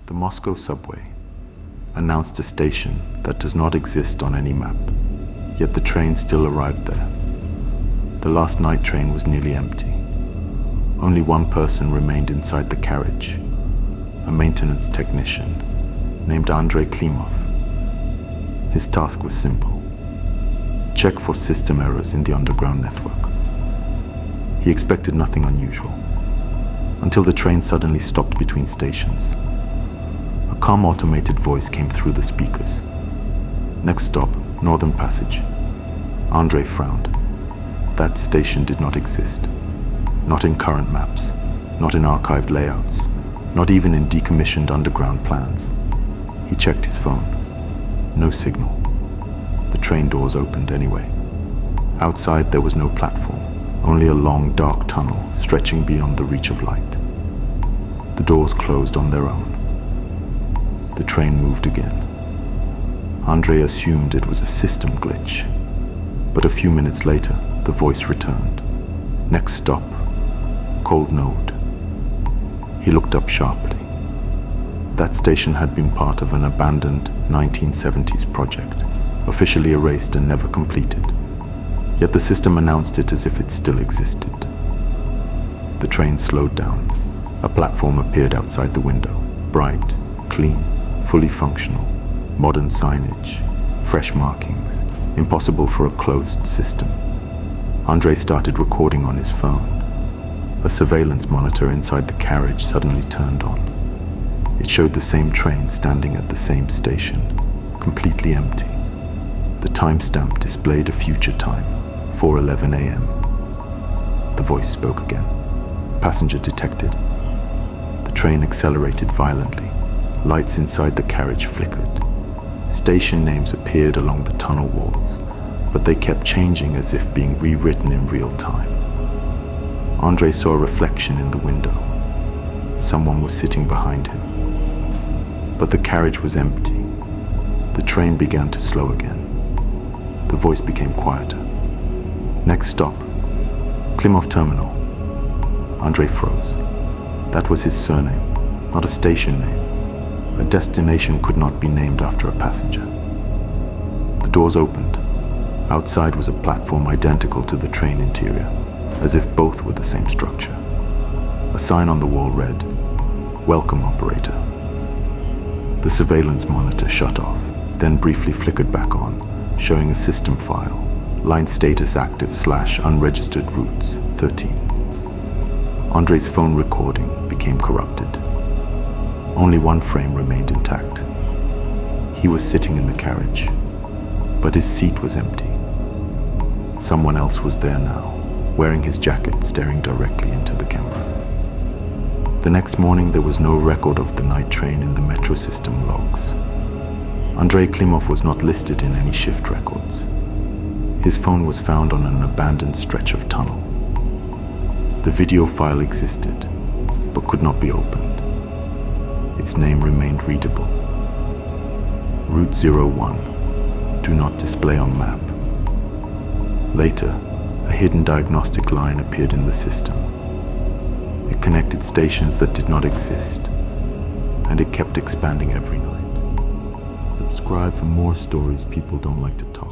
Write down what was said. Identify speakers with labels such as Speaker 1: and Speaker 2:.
Speaker 1: The Moscow subway announced a station that does not exist on any map, yet the train still arrived there. The last night train was nearly empty. Only one person remained inside the carriage, a maintenance technician named Andrei Klimov. His task was simple: check for system errors in the underground network. He expected nothing unusual, until the train suddenly stopped between stations. A calm automated voice came through the speakers. Next stop, Northern Passage. Andrei frowned. That station did not exist. Not in current maps, not in archived layouts, not even in decommissioned underground plans. He checked his phone. No signal. The train doors opened anyway. Outside there was no platform, only a long dark tunnel stretching beyond the reach of light. The doors closed on their own. The train moved again. Andrei assumed it was a system glitch, but a few minutes later, the voice returned. Next stop, Cold Node. He looked up sharply. That station had been part of an abandoned 1970s project, officially erased and never completed. Yet the system announced it as if it still existed. The train slowed down. A platform appeared outside the window, bright, clean, fully functional, modern signage, fresh markings, impossible for a closed system. Andrei started recording on his phone. A surveillance monitor inside the carriage suddenly turned on. It showed the same train standing at the same station, completely empty. The timestamp displayed a future time, 4:11 a.m. The voice spoke again. Passenger detected. The train accelerated violently. Lights inside the carriage flickered. Station names appeared along the tunnel walls, but they kept changing as if being rewritten in real time. Andrei saw a reflection in the window. Someone was sitting behind him. But the carriage was empty. The train began to slow again. The voice became quieter. Next stop, Klimov Terminal. Andrei froze. That was his surname, not a station name. A destination could not be named after a passenger. The doors opened. Outside was a platform identical to the train interior, as if both were the same structure. A sign on the wall read, "Welcome, operator." The surveillance monitor shut off, then briefly flickered back on, showing a system file, line status active / unregistered routes 13. Andrei's phone recording became corrupted. Only one frame remained intact. He was sitting in the carriage, but his seat was empty. Someone else was there now, wearing his jacket, staring directly into the camera. The next morning, there was no record of the night train in the metro system logs. Andrei Klimov was not listed in any shift records. His phone was found on an abandoned stretch of tunnel. The video file existed, but could not be opened. Its name remained readable. Route 01, do not display on map. Later, a hidden diagnostic line appeared in the system. It connected stations that did not exist, and it kept expanding every night. Subscribe for more stories people don't like to talk.